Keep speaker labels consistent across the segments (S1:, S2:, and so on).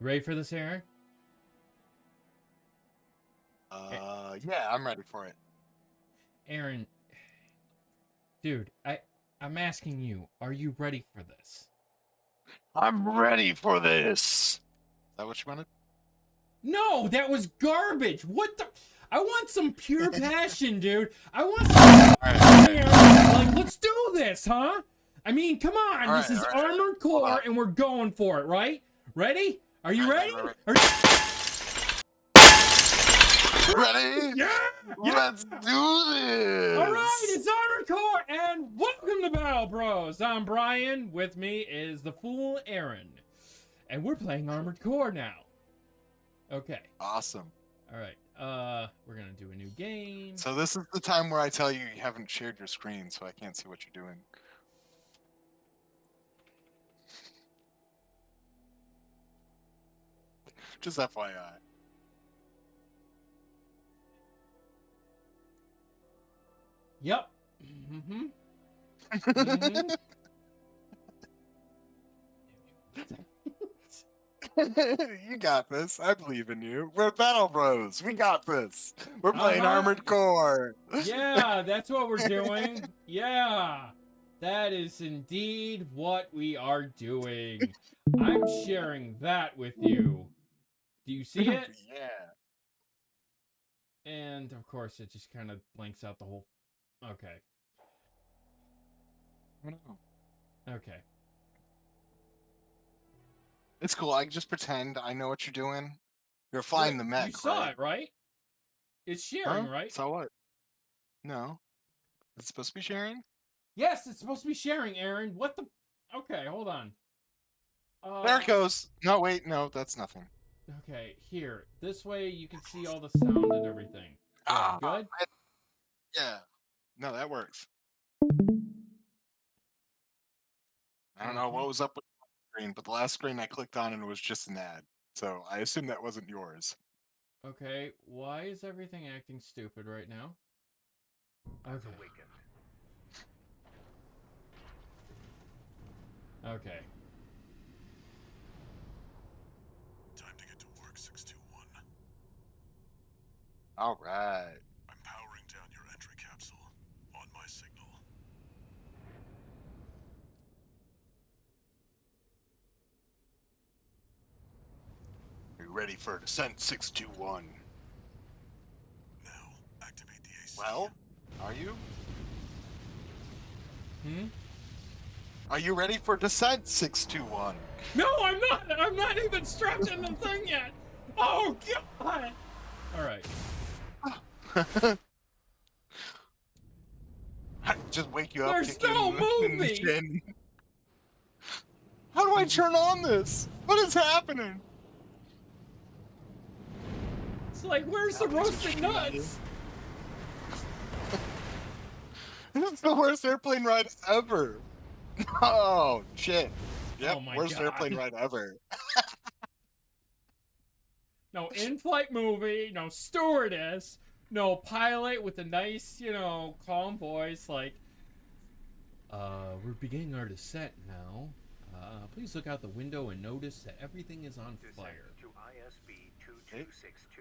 S1: Ready for this, Aaron?
S2: Yeah, I'm ready for it.
S1: Aaron, dude, I'm asking you, are you ready for this?
S2: I'm ready for this. Is that what you wanted?
S1: No, that was garbage. What the? I want some pure passion, dude. I want some fire. Like, let's do this, huh? I mean, come on. This is Armored Core, and we're going for it, right? Ready? Are you ready?
S2: Ready?
S1: Yeah!
S2: Let's do this!
S1: Alright, it's Armored Core, and welcome to Battle Bros. I'm Brian. With me is the fool Aaron. And we're playing Armored Core now. Okay.
S2: Awesome.
S1: Alright, we're gonna do a new game.
S2: So this is the time where I tell you you haven't shared your screen, so I can't see what you're doing. Just FYI.
S1: Yep. Mm-hmm. Mm-hmm.
S2: You got this. I believe in you. We're Battle Bros. We got this. We're playing Armored Core.
S1: Yeah, that's what we're doing. Yeah. That is indeed what we are doing. I'm sharing that with you. Do you see it?
S2: Yeah.
S1: And, of course, it just kind of blanks out the whole... Okay. Okay.
S2: It's cool. I can just pretend I know what you're doing. You're flying the mech,
S1: You saw it, right? It's sharing, right?
S2: So what? No. It's supposed to be sharing?
S1: Yes, it's supposed to be sharing, Aaron. What the... Okay, hold on.
S2: There it goes. No, wait. No, that's nothing.
S1: Okay, here. This way you can see all the sound and everything. Yeah, good?
S2: Yeah. No, that works. I don't know what was up with the screen, but the last screen I clicked on and it was just an ad. So I assume that wasn't yours.
S1: Okay, why is everything acting stupid right now? Okay. Okay.
S3: Time to get to work, 621.
S2: All right.
S3: I'm powering down your entry capsule on my signal.
S2: Are you ready for descent, 621?
S3: Now, activate the AC.
S2: Well, are you?
S1: Hmm?
S2: Are you ready for descent, 621?
S1: No, I'm not! I'm not even strapped in the thing yet! Oh, God! Alright.
S2: Just wake you up.
S1: There's no moving!
S2: How do I turn on this? What is happening?
S1: It's like, where's the roasted nuts?
S2: This is the worst airplane ride ever. Oh, shit. Yep,
S1: Oh my
S2: worst
S1: God.
S2: airplane ride ever.
S1: No in-flight movie, no stewardess, no pilot with a nice, you know, calm voice, like, we're beginning our descent now. Please look out the window and notice that everything is on fire.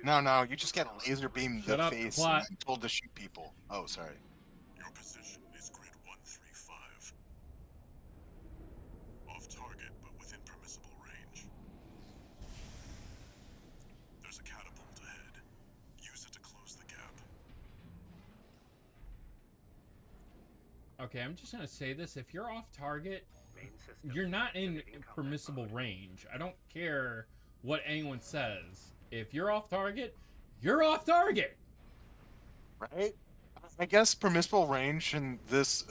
S2: No, you just get a laser beam in the face
S1: plot.
S2: and told to shoot people. Oh, sorry.
S3: Your position is grid 135. Off target, but within permissible range. There's a catapult ahead. Use it to close the gap.
S1: Okay, I'm just gonna say this. If you're off target, you're not in permissible range. I don't care what anyone says. If you're off target, you're off target!
S2: Right? I guess permissible range in this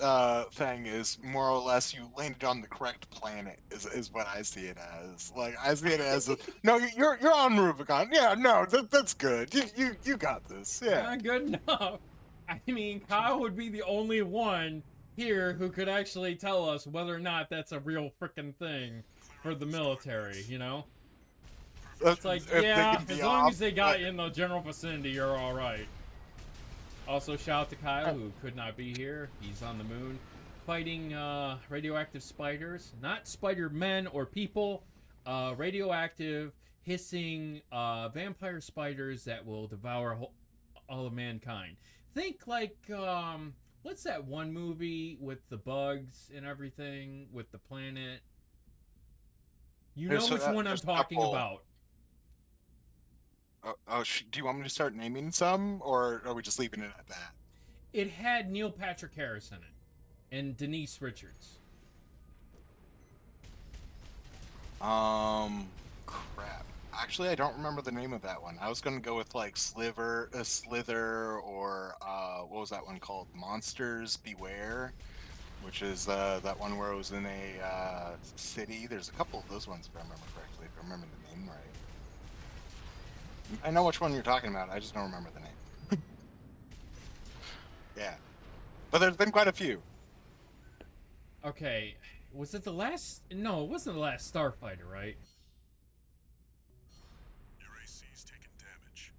S2: thing is more or less you landed on the correct planet is what I see it as. Like I see it as no, you're on Rubicon. Yeah, no, that's good. You got this. Yeah.
S1: Not good enough. I mean, Kyle would be the only one here who could actually tell us whether or not that's a real freaking thing for the military, you know? It's like, yeah, as long as they got you in the general vicinity, you're alright. Also, shout out to Kyle, who could not be here. He's on the moon fighting radioactive spiders. Not spider men or people. Radioactive hissing vampire spiders that will devour all of mankind. Think like what's that one movie with the bugs and everything with the planet? You know
S2: There's,
S1: which one I'm
S2: there's a
S1: talking
S2: couple.
S1: about.
S2: Do you want me to start naming some, or are we just leaving it at that?
S1: It had Neil Patrick Harris in it and Denise Richards.
S2: Crap. Actually, I don't remember the name of that one. I was gonna go with like Slither, or what was that one called? Monsters Beware, which is that one where it was in a city. There's a couple of those ones, if I remember correctly. If I remember the name right. I know which one you're talking about. I just don't remember the name. Yeah, but there's been quite a few.
S1: Okay, was it the last? No, it wasn't the last Starfighter, right?
S3: Your AC's taking damage.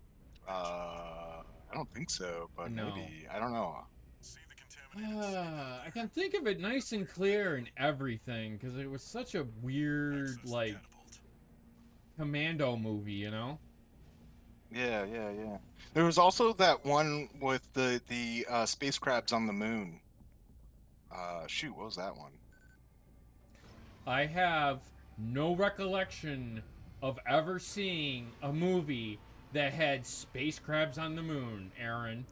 S2: I don't think so, but
S1: No.
S2: maybe. I don't know.
S3: See the contaminated
S1: I can think of it nice and clear and everything because it was such a weird,
S3: access
S1: like,
S3: catapult.
S1: commando movie, you know?
S2: Yeah. There was also that one with the space crabs on the moon. Shoot, what was that one?
S1: I have no recollection of ever seeing a movie that had space crabs on the moon, Aaron.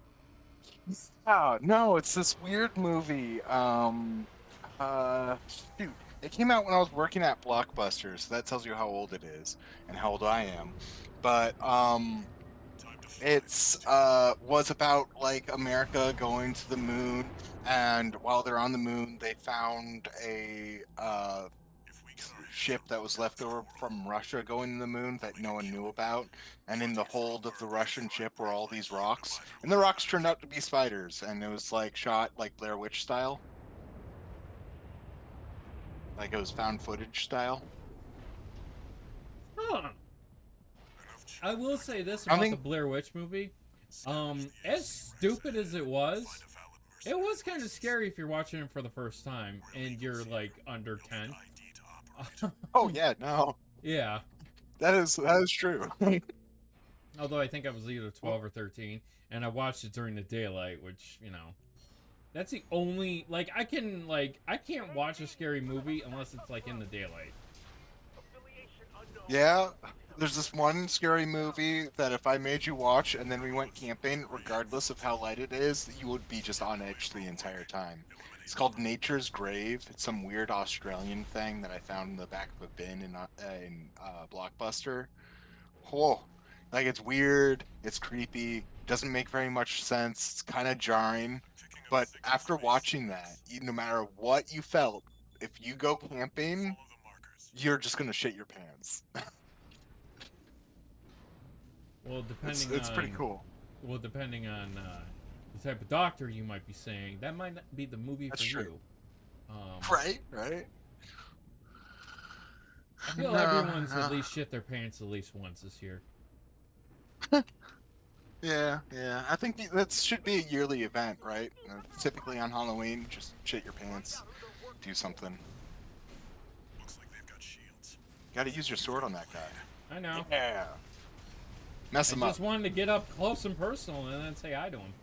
S2: Oh no, it's this weird movie. Shoot, it came out when I was working at Blockbuster, so that tells you how old it is and how old I am. But
S3: Time to fly.
S2: it's was about like America going to the moon, and while they're on the moon, they found a
S3: If we get our
S2: ship that was left over from Russia going to the moon that no one knew about, and in the hold of the Russian ship were all these rocks, and the rocks turned out to be spiders, and it was like shot like Blair Witch style, like it was found footage style.
S1: Huh.
S3: enough
S1: I will say this
S2: I
S1: about
S2: think-
S1: the Blair Witch movie. As stupid as it was, it was kind of scary if you're watching it for the first time and you're like under 10.
S2: Oh yeah, no,
S1: Yeah.
S2: that is true.
S1: Although I think I was either 12 or 13, and I watched it during the daylight, which, you know, that's the only, like, I can't watch a scary movie unless it's, like, in the daylight.
S2: Yeah, there's this one scary movie that if I made you watch and then we went camping, regardless of how light it is, you would be just on edge the entire time. It's called Nature's Grave. It's some weird Australian thing that I found in the back of a bin in Blockbuster. Whoa, like it's weird, it's creepy, doesn't make very much sense. It's kind of jarring, but after watching that, no matter what you felt, if you go camping, you're just gonna shit your pants.
S1: Well, depending
S2: It's pretty
S1: on-
S2: cool.
S1: Well, depending on the type of doctor you might be seeing, that might not be the movie
S2: That's
S1: for
S2: true.
S1: you.
S2: Right.
S1: I feel
S2: No,
S1: everyone's
S2: no.
S1: at least shit their pants at least once this year.
S2: Yeah. I think that should be a yearly event, right? Typically on Halloween, just shit your pants, do something.
S3: Looks like they've got shields.
S2: Gotta use your sword on that guy.
S1: I know.
S2: Yeah. Mess
S1: I
S2: him up.
S1: just wanted to get up close and personal and then say hi to him.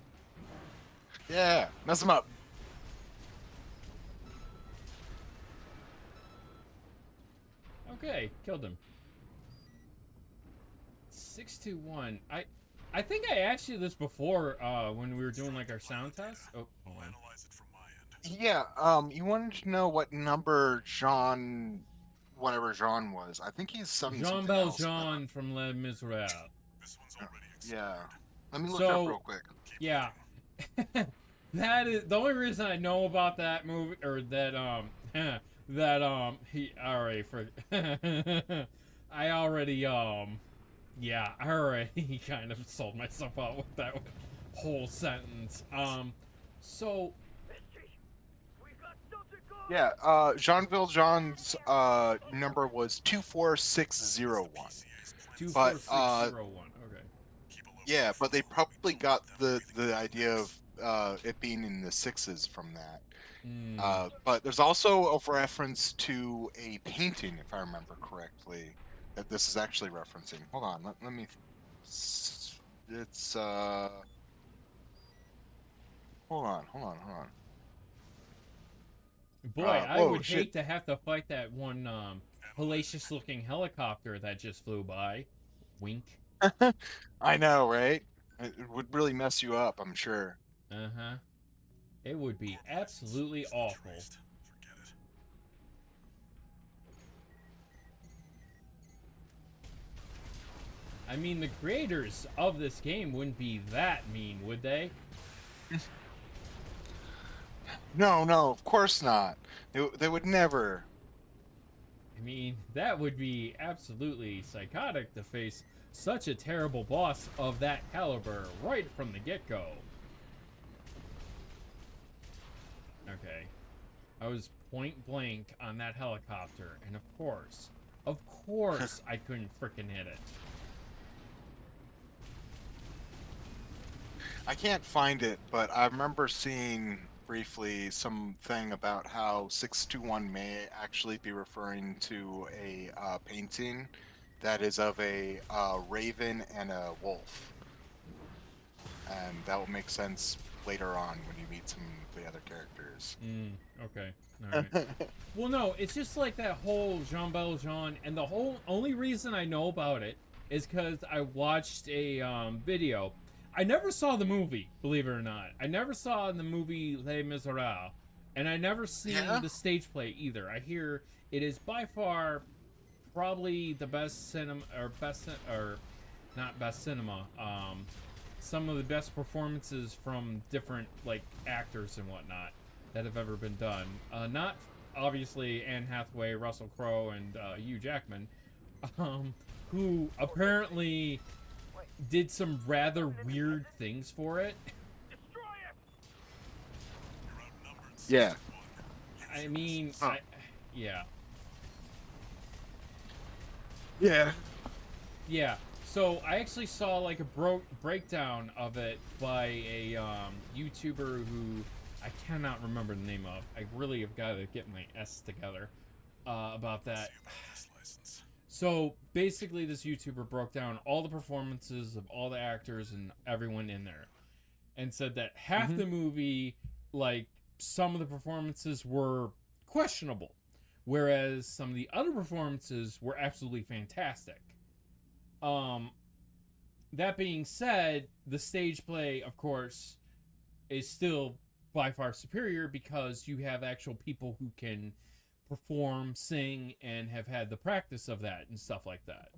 S2: Yeah, mess him up.
S1: Okay, killed him. 621. I think I asked you this before when we were doing like our sound test. Oh, hold
S3: I'll
S1: on.
S3: analyze it from my end.
S2: Yeah, you wanted to know what number Jean, whatever Jean was. I think he's something.
S1: Jean
S2: something else, but-
S1: Valjean from Les Miserables.
S3: This one's already
S2: Yeah.
S3: expired.
S2: Let me look
S1: So-
S2: it up real quick.
S3: Keep
S1: Yeah.
S3: looking.
S1: That is the only reason I know about that movie, or that he already for I already yeah, I already kind of sold myself out with that whole sentence. So
S2: Yeah, Jean Valjean's number was 24601.
S3: PCA's plan.
S1: two
S2: But,
S1: four six zero one. Okay.
S3: Keep a low
S2: Yeah, but they
S3: profile.
S2: probably got the idea of it being in the sixes from that.
S1: Hmm.
S2: But there's also a reference to a painting, if I remember correctly, that this is actually referencing. Hold on, let me. It's Hold on.
S1: Boy, I
S2: Whoa,
S1: would
S2: shit.
S1: hate to have to fight that one hellacious-looking helicopter that just flew by. Wink.
S2: I know, right? It would really mess you up, I'm sure.
S1: Uh-huh. It would be
S3: Core license
S1: absolutely
S3: has been
S1: awful.
S3: traced. Forget it.
S1: I mean, the creators of this game wouldn't be that mean, would they?
S2: No, of course not. They would never.
S1: I mean, that would be absolutely psychotic to face such a terrible boss of that caliber right from the get-go. Okay. I was point blank on that helicopter, and of course, I couldn't frickin' hit it.
S2: I can't find it, but I remember seeing briefly something about how 621 may actually be referring to a painting that is of a raven and a wolf. And that will make sense later on when you meet some of the other characters.
S1: Okay. Alright. Well, no, it's just like that whole Jean Valjean, and the whole only reason I know about it is because I watched a video. I never saw the movie, believe it or not. I never saw the movie Les Miserables, and I never seen the stage play either. I hear it is by far probably the best cinema, or not best cinema. Some of the best performances from different like actors and whatnot that have ever been done. Not obviously Anne Hathaway, Russell Crowe, and Hugh Jackman, who apparently did some rather weird things for it.
S2: Yeah.
S1: I mean, yeah. Yeah. So I actually saw like a breakdown of it by a YouTuber who I cannot remember the name of. I really have got to get my S together about that. So basically, this YouTuber broke down all the performances of all the actors and everyone in there, and said that half the movie, like some of the performances were questionable, whereas some of the other performances were absolutely fantastic. That being said, the stage play, of course, is still by far superior because you have actual people who can perform, sing, and have had the practice of that and stuff like that.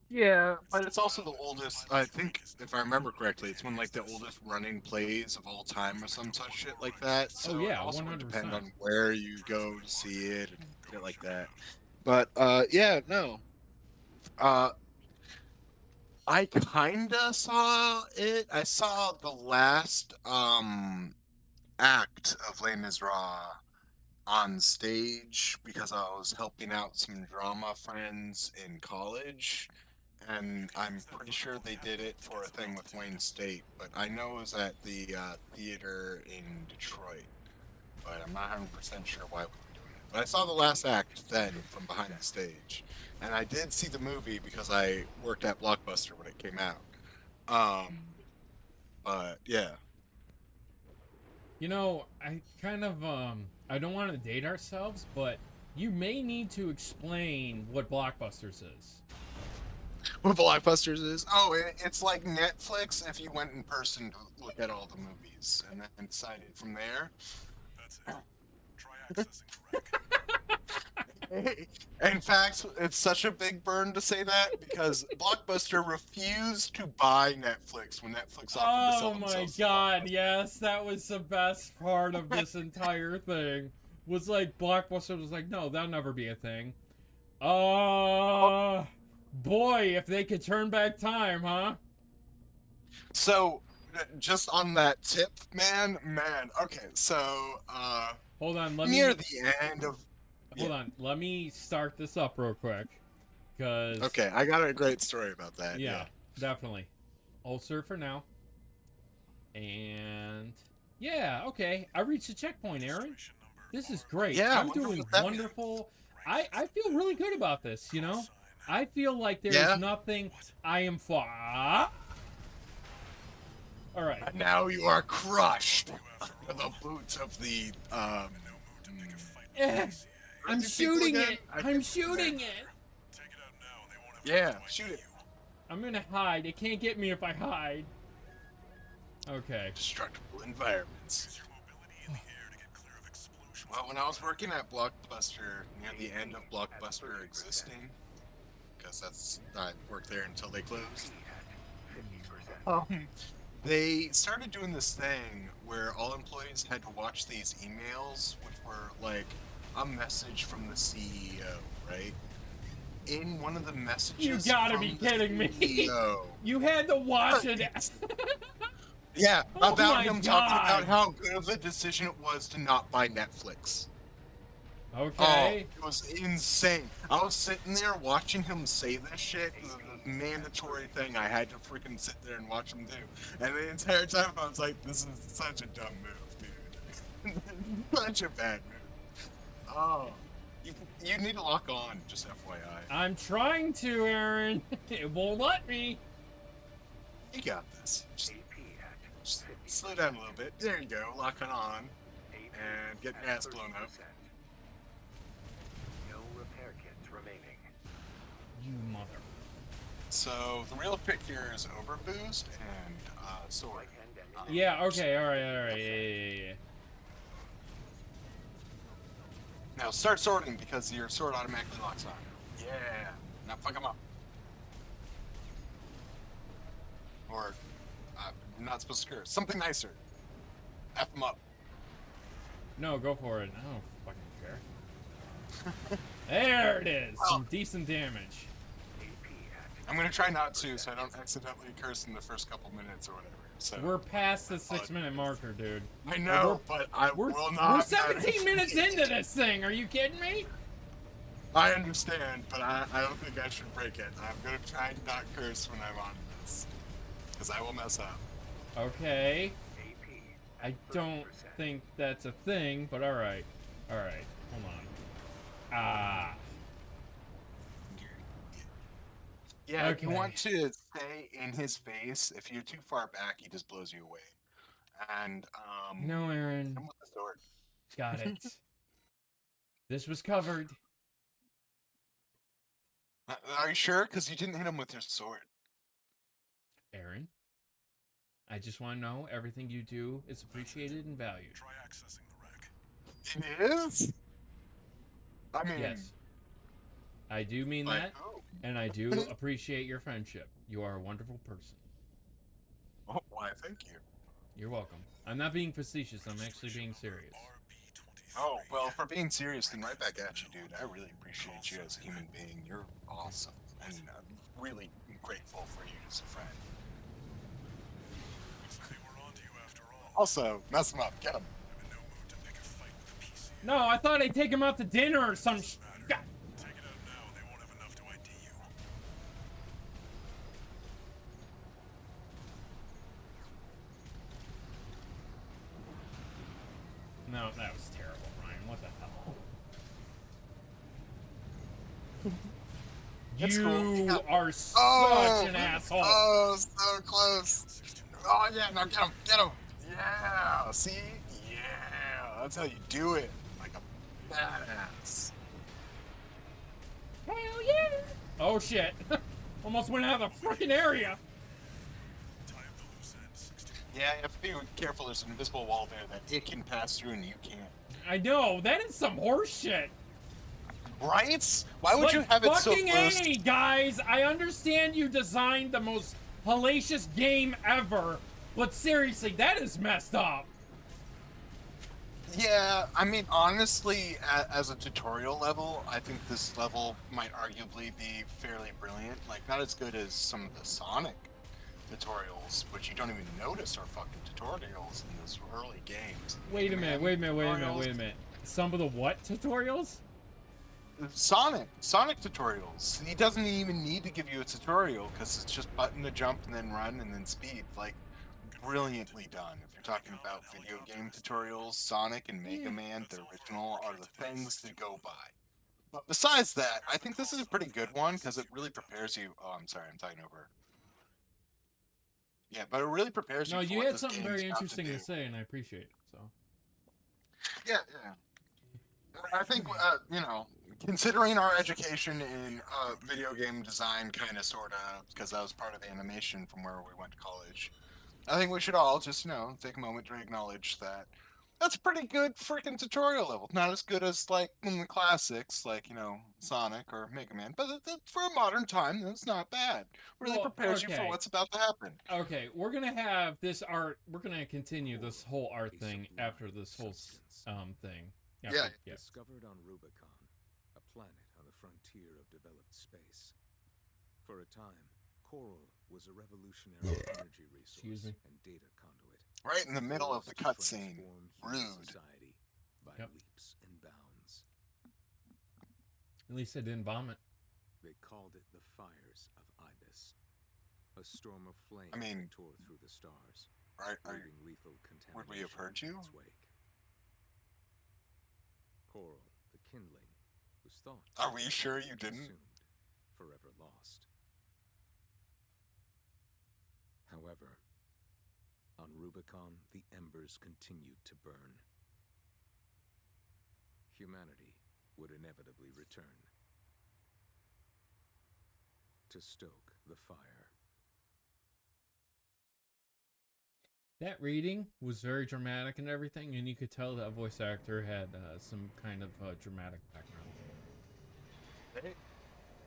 S2: Yeah, but it's also the oldest. I think, if I remember correctly, it's one like the oldest running plays of all time or some such shit like that. So
S1: yeah,
S2: it also would depend
S1: 100%.
S2: on where you go to see it and shit like that. But yeah, no. I kinda saw it. I saw the last act of Les Miserables on stage because I was helping out some drama friends in college, and I'm pretty sure they did it for a thing with Wayne State, but I know it was at the theater in Detroit, but I'm not 100% sure why we were doing it. But I saw the last act then from behind the stage, and I did see the movie because I worked at Blockbuster when it came out. But yeah.
S1: You know, I kind of, I don't want to date ourselves, but you may need to explain what Blockbusters is.
S2: What Blockbusters is? Oh, it's like Netflix if you went in person to look at all the movies and then decided from there.
S3: That's it. Try accessing the rank.
S2: In fact, it's such a big burn to say that because Blockbuster refused to buy Netflix when Netflix offered to sell
S1: Oh my
S2: themselves.
S1: god, yes, that was the best part of this entire thing. Was like, Blockbuster was like, no, that'll never be a thing. Boy, if they could turn back time, huh?
S2: So, just on that tip, man, okay, so,
S1: Hold on, let
S2: near
S1: me...
S2: the end of...
S1: Hold on, let me start this up real quick. Cause...
S2: Okay, I got a great story about that.
S1: Yeah, definitely. Ulcer for now. And... Yeah, okay. I reached the checkpoint, Aaron. This is great.
S2: Yeah,
S1: I'm doing wonderful. I feel really good about this, you know? I feel like there's
S2: Yeah?
S1: nothing I am for. All right.
S2: And now you are crushed under the boots of the
S1: Eh, I'm
S2: these people
S1: shooting
S2: again?
S1: it.
S2: I
S1: I'm
S2: can't
S1: shooting it.
S3: Take it out now and they won't have
S2: Yeah,
S3: time to
S2: shoot it.
S1: I'm gonna hide. It can't get me if I hide. Okay.
S2: Destructible environments.
S3: use your mobility in the air to get clear of explosions.
S2: Well, when I was working at Blockbuster, near the end of Blockbuster existing, because I worked there until they closed. They started doing this thing where all employees had to watch these emails, which were like a message from the CEO, right? In one of the messages,
S1: You gotta
S2: from
S1: be
S2: the
S1: kidding me.
S2: CEO,
S1: You had to watch it.
S2: yeah,
S1: Oh
S2: about
S1: my
S2: him talking
S1: God.
S2: about how good of a decision it was to not buy Netflix.
S1: Okay.
S2: Oh, it was insane. I was sitting there watching him say this shit. It was a mandatory thing I had to freaking sit there and watch him do. And the entire time I was like, this is such a dumb move, dude. Such a bad move. Oh. You need to lock on, just FYI.
S1: I'm trying to, Aaron. It won't let me.
S2: You got this. Just slow down a little bit. There you go, locking on. And getting ass blown up.
S4: No repair kits remaining.
S1: You mother.
S2: So the real pick here is overboost and sword.
S1: Yeah. Okay. All right. Yeah.
S2: Now start sorting because your sword automatically locks on. Yeah. Now fuck him up. Or I'm not supposed to curse. Something nicer. F him up.
S1: No, go for it. I don't fucking care. There it is. Some decent damage.
S2: I'm gonna try not to, so I don't accidentally curse in the first couple minutes or whatever. So
S1: We're past the 6-minute marker, dude.
S2: I know, but I
S1: We're
S2: will not.
S1: we're 17 minutes into this thing. Are you kidding me?
S2: I understand, but I don't think I should break it. I'm gonna try to not curse when I'm on this, because I will mess up.
S1: Okay. I don't think that's a thing, but all right. All right. Hold on. Ah.
S2: Yeah, if you
S1: Okay.
S2: want to stay in his face, if you're too far back, he just blows you away. And
S1: No, Aaron.
S2: come with the sword.
S1: Got it. This was covered.
S2: Are you sure? Because you didn't hit him with your sword.
S1: Aaron. I just want to know everything you do is appreciated and valued.
S3: Try accessing the wreck.
S2: It is. I mean,
S1: Yes. I do mean
S2: like,
S1: that,
S2: oh,
S1: and I do appreciate your friendship. You are a wonderful person.
S2: oh, why? Thank you.
S1: You're welcome. I'm not being facetious. I'm actually being serious.
S3: RB-23.
S2: Oh, well, for being serious, then right back at you, dude. I really appreciate you as a human being. You're awesome, and I'm really grateful for you as a friend.
S3: They were onto you after all.
S2: Also, mess him up. Get him.
S3: I'm in no mood to pick a fight with a PC.
S1: No, I thought I'd take him out to dinner or some God.
S3: Take it out now and they won't have enough to ID you.
S1: No, that was terrible, Ryan. What the hell?
S2: It's
S1: You
S2: cool. Yeah.
S1: are such
S2: Oh!
S1: an asshole.
S2: Oh, so close. Oh, yeah, no, get him. Get him. Yeah. See? Yeah. That's how you do it. Like a badass.
S1: Hell yeah! Oh shit! Almost went out of the freaking area.
S3: Tie up the loose end. 16.
S2: Yeah, you have to be careful. There's an invisible wall there that it can pass through and you can't.
S1: I know that is some horse shit.
S2: Right? Why would
S1: Like,
S2: you have it so
S1: fucking
S2: close?
S1: A, guys! I understand you designed the most hellacious game ever, but seriously, that is messed up.
S2: Yeah, I mean, honestly, as a tutorial level, I think this level might arguably be fairly brilliant. Like, not as good as some of the Sonic tutorials, which you don't even notice are fucking tutorials in those early games.
S1: Wait a minute, wait a minute, wait a minute,
S2: Tutorials.
S1: wait a minute. Some of the what tutorials?
S2: Sonic tutorials. He doesn't even need to give you a tutorial because it's just button to jump and then run and then speed. Like, brilliantly done. If you're talking about video game tutorials, Sonic and Mega Man, the original, are the things to go by. But besides that, I think this is a pretty good one because it really prepares you. Oh, I'm sorry, I'm talking over. Yeah, but it really prepares
S1: No,
S2: you for
S1: you
S2: what
S1: had
S2: this
S1: something
S2: game is
S1: very
S2: about
S1: interesting
S2: to
S1: to
S2: do.
S1: say, and I appreciate it. So.
S2: Yeah, yeah. I think, you know, considering our education in video game design, kind of, sort of, because that was part of animation from where we went to college, I think we should all just, you know, take a moment to acknowledge that that's a pretty good freaking tutorial level. Not as good as, like, in the classics, like, you know, Sonic or Mega Man, but for a modern time, that's not bad. Really
S1: Well,
S2: prepares you for
S1: okay.
S2: what's about to happen.
S1: Okay, we're gonna have this art. We're gonna continue this whole art thing after this whole thing. After,
S2: Yeah.
S1: yeah.
S5: Discovered on Rubicon, a planet on the frontier of developed space. For a time, coral was a revolutionary energy
S1: Excuse
S5: resource
S1: me.
S5: and data conduit.
S2: Right in the middle of the
S5: Poised to
S2: cutscene.
S5: transform human
S2: Rude.
S5: society by
S1: Yep.
S5: leaps and bounds.
S1: At least I didn't vomit.
S5: They called it the fires of Ibis, a storm of flame
S2: I mean,
S5: that tore through the stars,
S2: Are you,
S5: leaving lethal contamination
S2: would we have heard you?
S5: in its wake. Coral, the kindling, was thought to
S2: Are we
S5: have
S2: sure
S5: been
S2: you didn't?
S5: consumed, forever lost. However, on Rubicon, the embers continued to burn. Humanity would inevitably return to stoke the fire.
S1: That reading was very dramatic and everything, and you could tell that voice actor had some kind of dramatic background.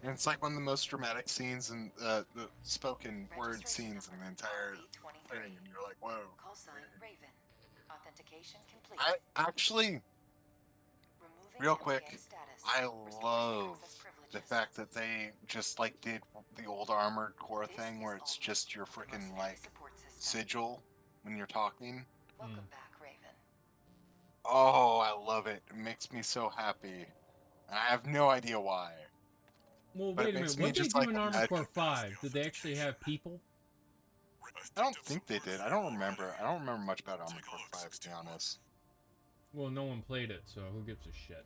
S2: And it's like one of the most dramatic scenes in the spoken word scenes in the entire thing, and you're like, whoa.
S6: Call sign Raven. Authentication complete.
S2: I actually,
S6: Removing
S2: real
S6: MPN
S2: quick,
S6: status.
S2: I
S6: Restoring
S2: love
S6: access
S2: the
S6: privileges.
S2: fact that they just like did the old Armored Core
S6: This
S2: thing
S6: is
S2: where it's
S6: Alpha,
S2: just your
S6: the
S2: freaking
S6: mercenary
S2: like
S6: support system.
S2: sigil when you're talking.
S6: Welcome back, Raven.
S2: Oh, I love it. It makes me so happy. And I have no idea why.
S1: Well,
S2: But it
S1: wait a
S2: makes
S1: minute.
S2: me
S1: What they
S2: just
S1: do
S2: like
S1: in Armored
S2: imagine-
S1: Core 5? Did they actually have people?
S2: I don't think they did. I don't remember. I don't remember much about Armored Core 5, to be honest.
S1: Well, no one played it, so who gives a shit?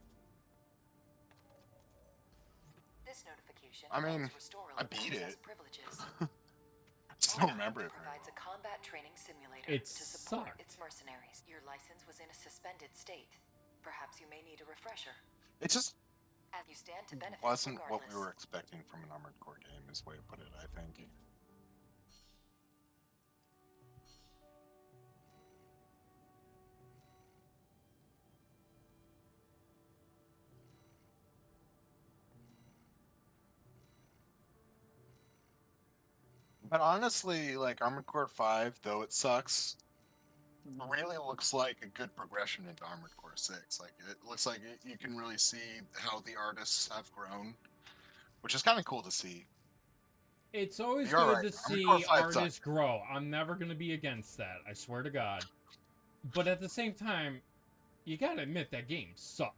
S6: This notification
S2: I mean,
S6: allows restoral
S2: I
S6: of
S2: beat
S6: access
S2: it.
S6: privileges.
S2: I just don't remember it very
S6: provides
S2: well.
S6: a combat training simulator
S1: It
S6: to support
S1: sucked.
S6: its mercenaries. Your license was in a suspended state. Perhaps you may need a refresher.
S2: It just
S6: As you stand to benefit
S2: wasn't what
S6: regardless.
S2: we were expecting from an Armored Core game, is the way to put it, I think. But honestly, like Armored Core 5, though it sucks, really looks like a good progression into Armored Core 6. Like it looks like you can really see how the artists have grown, which is kind of cool to see.
S1: It's always
S2: You're
S1: good
S2: right.
S1: to
S2: Armored
S1: see
S2: Core 5
S1: artists
S2: sucked.
S1: grow. I'm never going to be against that. I swear to God. But at the same time, you got to admit that game sucked.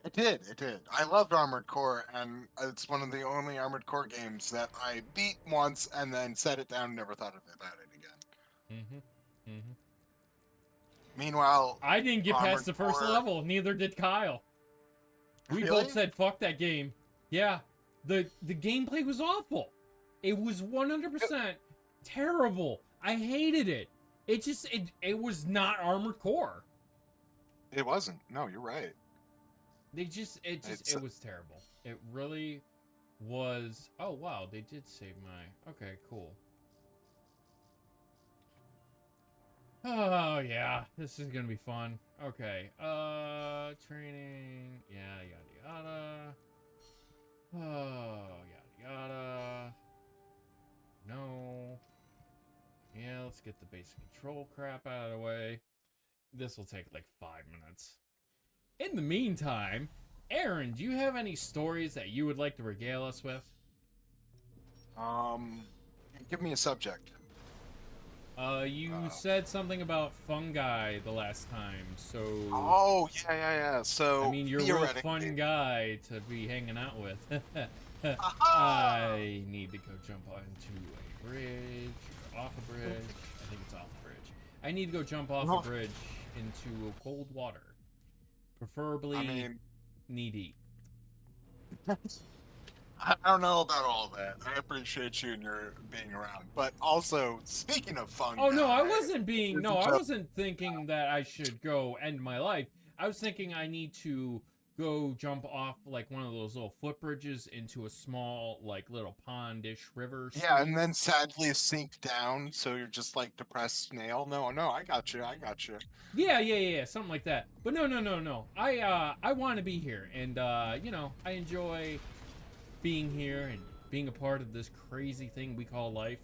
S2: It did. It did. I loved Armored Core, and it's one of the only Armored Core games that I beat once and then set it down and never thought about it again.
S1: Mm-hmm. Mm-hmm.
S2: Meanwhile,
S1: I didn't get
S2: Armored
S1: past the first
S2: Core-
S1: level. Neither did Kyle. We
S2: Really?
S1: both said, fuck that game. Yeah. The gameplay was awful. It was 100% terrible. I hated it. It was not Armored Core.
S2: It wasn't. No, you're right.
S1: It was terrible. It really was. Oh, wow. They did save my. Okay, cool. Oh, yeah. This is gonna be fun. Okay. Training. Yeah, yada yada. Oh, yada yada. No. Yeah, let's get the basic control crap out of the way. This will take like 5 minutes. In the meantime, Aaron, do you have any stories that you would like to regale us with?
S2: Give me a subject.
S1: You said something about fungi the last time, so...
S2: Oh, yeah. So,
S1: I mean, you're a real
S2: theoretically-
S1: fun guy to be hanging out with. I need to go jump onto a bridge, or off a bridge. I think it's off a bridge. I need to go jump off a bridge into cold water. Preferably
S2: I mean,
S1: knee deep.
S2: I don't know about all that. I appreciate you and your being around. But also, speaking of fungi,
S1: Oh no, I wasn't being.
S2: ladies
S1: No,
S2: and
S1: I
S2: gentlemen,
S1: wasn't thinking that I should go end my life. I was thinking I need to go jump off like one of those little footbridges into a small, like little pondish river
S2: yeah, and
S1: stream.
S2: then sadly sink down, so you're just like depressed snail. No, no, I got you. I got you.
S1: Yeah, something like that. But no. I want to be here, and you know, I enjoy being here and being a part of this crazy thing we call life.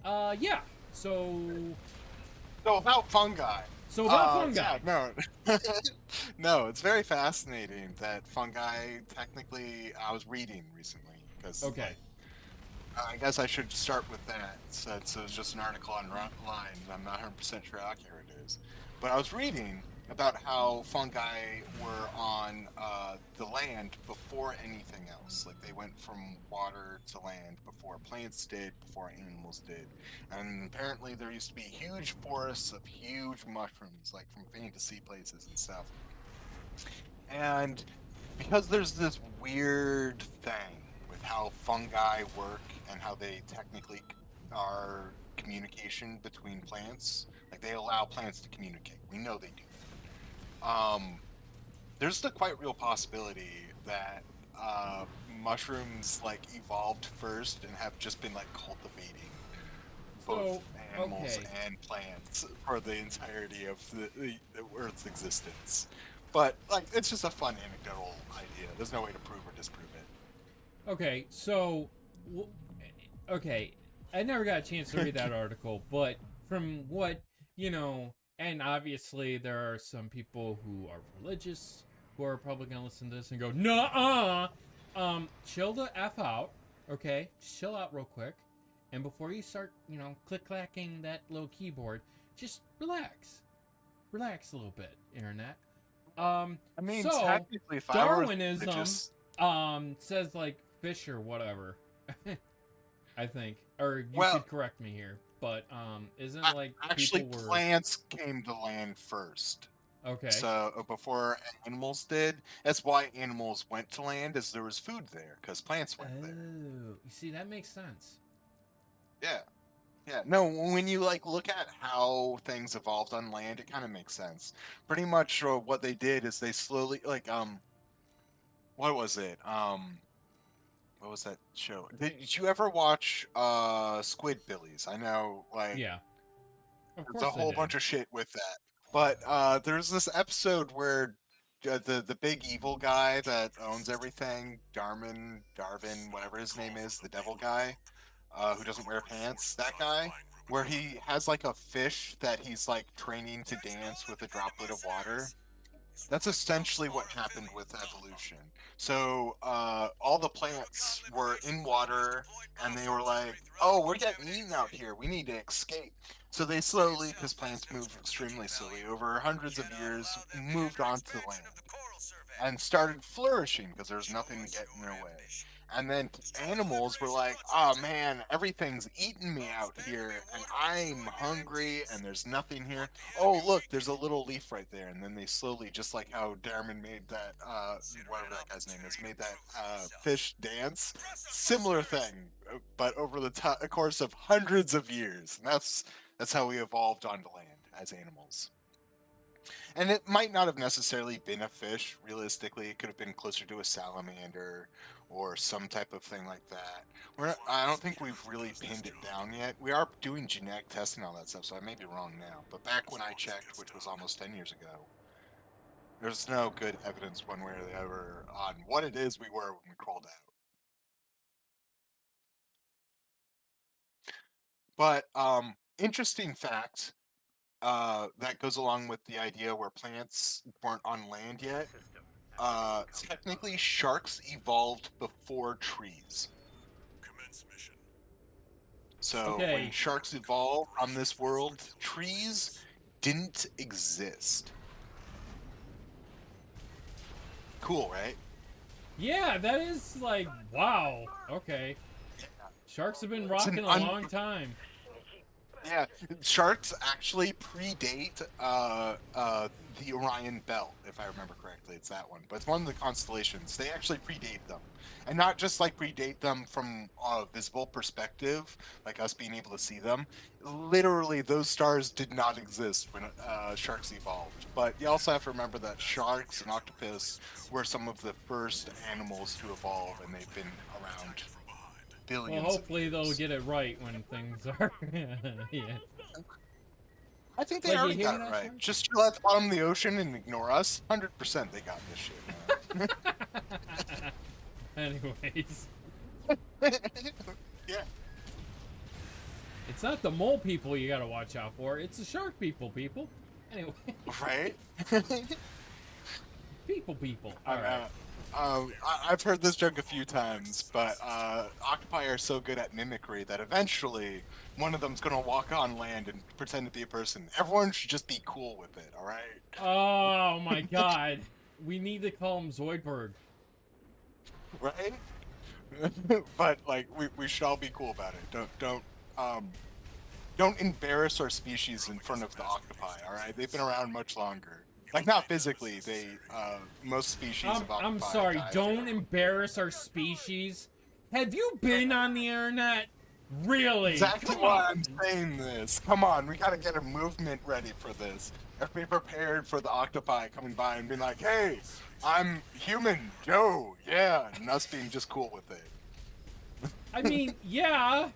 S1: Yeah. So
S2: So about fungi.
S1: about fungi.
S2: Yeah, no, no, it's very fascinating that fungi. Technically, I was reading recently because
S1: Okay.
S2: I guess I should start with that since it was just an article online. I'm not 100% sure how accurate it is. But I was reading about how fungi were on the land before anything else. Like they went from water to land before plants did, before animals did. And apparently there used to be huge forests of huge mushrooms, like from fantasy places and stuff. And because there's this weird thing with how fungi work and how they technically are communication between plants, like they allow plants to communicate. We know they do. There's the quite real possibility that mushrooms like evolved first and have just been like cultivating both
S1: So,
S2: animals
S1: okay.
S2: and plants for the entirety of the Earth's existence. But like, it's just a fun anecdotal idea. There's no way to prove or disprove it.
S1: Okay, so, okay, I never got a chance to read that article, but from what, you know, and obviously there are some people who are religious who are probably gonna listen to this and go, "Nuh-uh!" Chill the F out, okay? Just chill out real quick. And before you start, you know, click-clacking that little keyboard, just relax. Relax a little bit, Internet.
S2: I mean,
S1: So,
S2: technically, if
S1: Darwinism,
S2: I were religious,
S1: says like fish or whatever. I think, or you
S2: well,
S1: could correct me here, but isn't like
S2: actually,
S1: people were
S2: plants came to land first.
S1: okay?
S2: So before animals did, that's why animals went to land, as there was food there, because plants
S1: Oh,
S2: went there.
S1: you see, that makes sense.
S2: Yeah, yeah. No, when you like look at how things evolved on land, it kind of makes sense. Pretty much, what they did is they slowly, like, what was it? What was that show? Did you ever watch Squidbillies? I know, like,
S1: Yeah, of
S2: there's a
S1: course I
S2: whole
S1: did.
S2: bunch of shit with that. But there's this episode where the big evil guy that owns everything, Darvin, whatever his name is, the devil guy, who doesn't wear pants, that guy, where he has like a fish that he's like training to dance with a droplet of water. That's essentially what happened with evolution. So all the plants were in water, and they were like, "Oh, we're getting eaten out here. We need to escape." So they slowly, because plants move extremely slowly, over hundreds of years, moved onto land and started flourishing because there's nothing to get in their way. And then animals were like, "Oh man, everything's eating me out here, and I'm hungry, and there's nothing here. Oh look, there's a little leaf right there." And then they slowly, just like how Darman made that, whatever that guy's name is, made that fish dance. Similar thing, but over the course of hundreds of years. And that's how we evolved onto land as animals. And it might not have necessarily been a fish, realistically. It could have been closer to a salamander or some type of thing like that. I don't think we've really pinned it down yet. We are doing genetic testing and all that stuff, so I may be wrong now. But back when I checked, which was almost 10 years ago, there's no good evidence one way or the other on what it is we were when we crawled out. But interesting fact that goes along with the idea where plants weren't on land yet. Technically, sharks evolved before trees.
S3: Commence mission.
S2: So when
S1: Okay,
S2: sharks evolved on this world, trees didn't exist. Cool, right?
S1: yeah, that is like wow. Okay, sharks have been
S2: It's an
S1: rocking a long time.
S2: Yeah, sharks actually predate the Orion Belt, if I remember correctly. It's that one, but it's one of the constellations. They actually predate them, and not just like predate them from a visible perspective, like us being able to see them. Literally, those stars did not exist when sharks evolved. But you also have to remember that sharks and octopus were some of the first animals to evolve, and they've been around billions
S1: Well,
S2: of
S1: hopefully they'll
S2: years.
S1: get it right when things are. Yeah.
S2: I think they
S1: Like, you
S2: already
S1: hear
S2: got it
S1: that,
S2: right.
S1: Sean?
S2: Just chill at the bottom of the ocean and ignore us. 100% they got this shit,
S1: Anyways,
S2: man. Yeah.
S1: it's not the mole people you gotta watch out for. It's the shark people. Anyway,
S2: Right?
S1: people. All right.
S2: I've heard this joke a few times, but octopi are so good at mimicry that eventually one of them's gonna walk on land and pretend to be a person. Everyone should just be cool with it, alright?
S1: Oh my God, we need to call him Zoidberg.
S2: Right? But like we should all be cool about it. Don't embarrass our species in front of the octopi, alright? They've been around much longer. Like, not physically, they, most species of octopi
S1: I'm sorry,
S2: die
S1: don't
S2: very-
S1: embarrass our species. Have you been on the internet? Really?
S2: Exactly
S1: Come
S2: why
S1: on.
S2: I'm saying this. Come on, we gotta get a movement ready for this. Have to be prepared for the octopi coming by and being like, hey, I'm human, Joe, yeah, and us being just cool with it.
S1: I mean, yeah.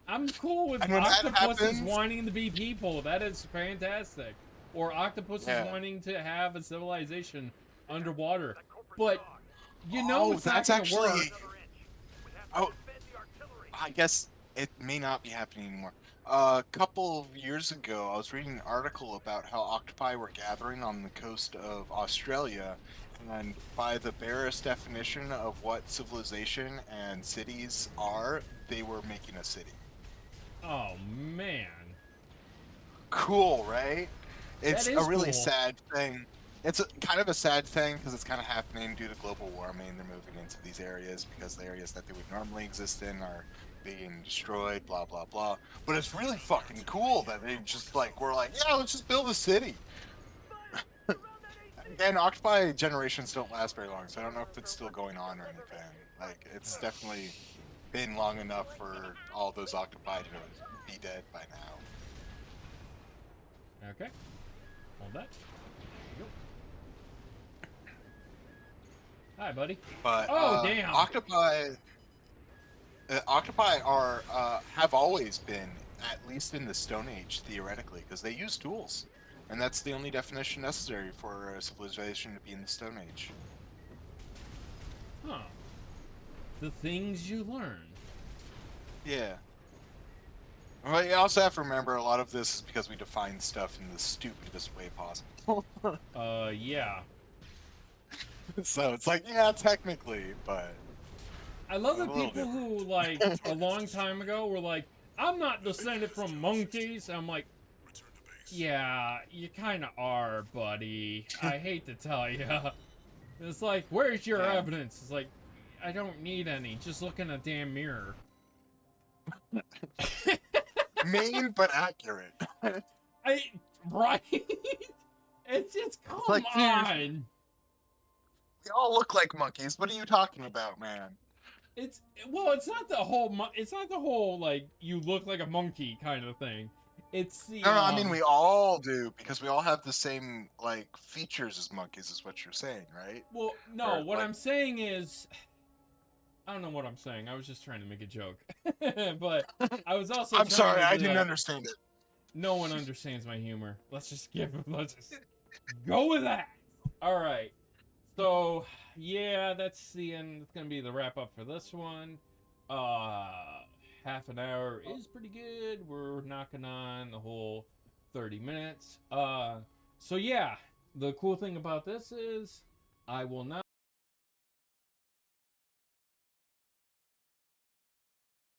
S1: I'm cool with
S2: And when that
S1: octopuses
S2: happens-
S1: wanting to be people. That is fantastic. Or octopuses
S2: Yeah.
S1: wanting to have a civilization underwater. But you know
S2: Oh,
S1: it's
S2: that's
S1: not gonna
S2: actually.
S1: work.
S2: Oh, I guess it may not be happening anymore. A couple of years ago, I was reading an article about how octopi were gathering on the coast of Australia, and by the barest definition of what civilization and cities are, they were making a city.
S1: Oh man.
S2: Cool, right? It's
S1: That
S2: a
S1: is
S2: really
S1: cool.
S2: sad thing. It's kind of a sad thing because it's kind of happening due to global warming. They're moving into these areas because the areas that they would normally exist in are being destroyed, blah, blah, blah. But it's really fucking cool that they just, like, were like, yeah, let's just build a city. Again, octopi generations don't last very long, so I don't know if it's still going on or anything. Like, it's definitely been long enough for all those octopi to be dead by now.
S1: Okay. Hold that. Hi, buddy.
S2: But
S1: Oh, damn.
S2: octopi are have always been, at least in the Stone Age, theoretically, because they use tools, and that's the only definition necessary for a civilization to be in the Stone Age.
S1: Huh. The things you learn.
S2: Yeah. Well, you also have to remember a lot of this is because we define stuff in the stupidest way possible.
S1: Yeah.
S2: So it's like, yeah, technically, but
S1: I love the
S2: A little
S1: people who, like, a long time ago were like, I'm not descended from monkeys. I'm like,
S3: Return to base.
S1: yeah, you kind of are, buddy. I hate to tell you. It's like, where's your
S2: Yeah.
S1: evidence? It's like, I don't need any. Just look in a damn mirror.
S2: mean but accurate.
S1: Right? It's just, come
S2: like, dude.
S1: on.
S2: They all look like monkeys. What are you talking about, man?
S1: It's not the whole it's not the whole like you look like a monkey kind of thing. It's the
S2: No, I mean we all do because we all have the same like features as monkeys, is what you're saying, right?
S1: well, no,
S2: or,
S1: what
S2: like-
S1: I'm saying is I don't know what I'm saying. I was just trying to make a joke. But I was also
S2: I'm
S1: trying
S2: sorry,
S1: to
S2: I
S1: do
S2: didn't
S1: that.
S2: understand it.
S1: No one understands my humor. Let's just go with that. All right. So, yeah, that's the end. It's going to be the wrap up for this one. Half an hour is pretty good. We're knocking on the whole 30 minutes. So yeah, the cool thing about this is I will not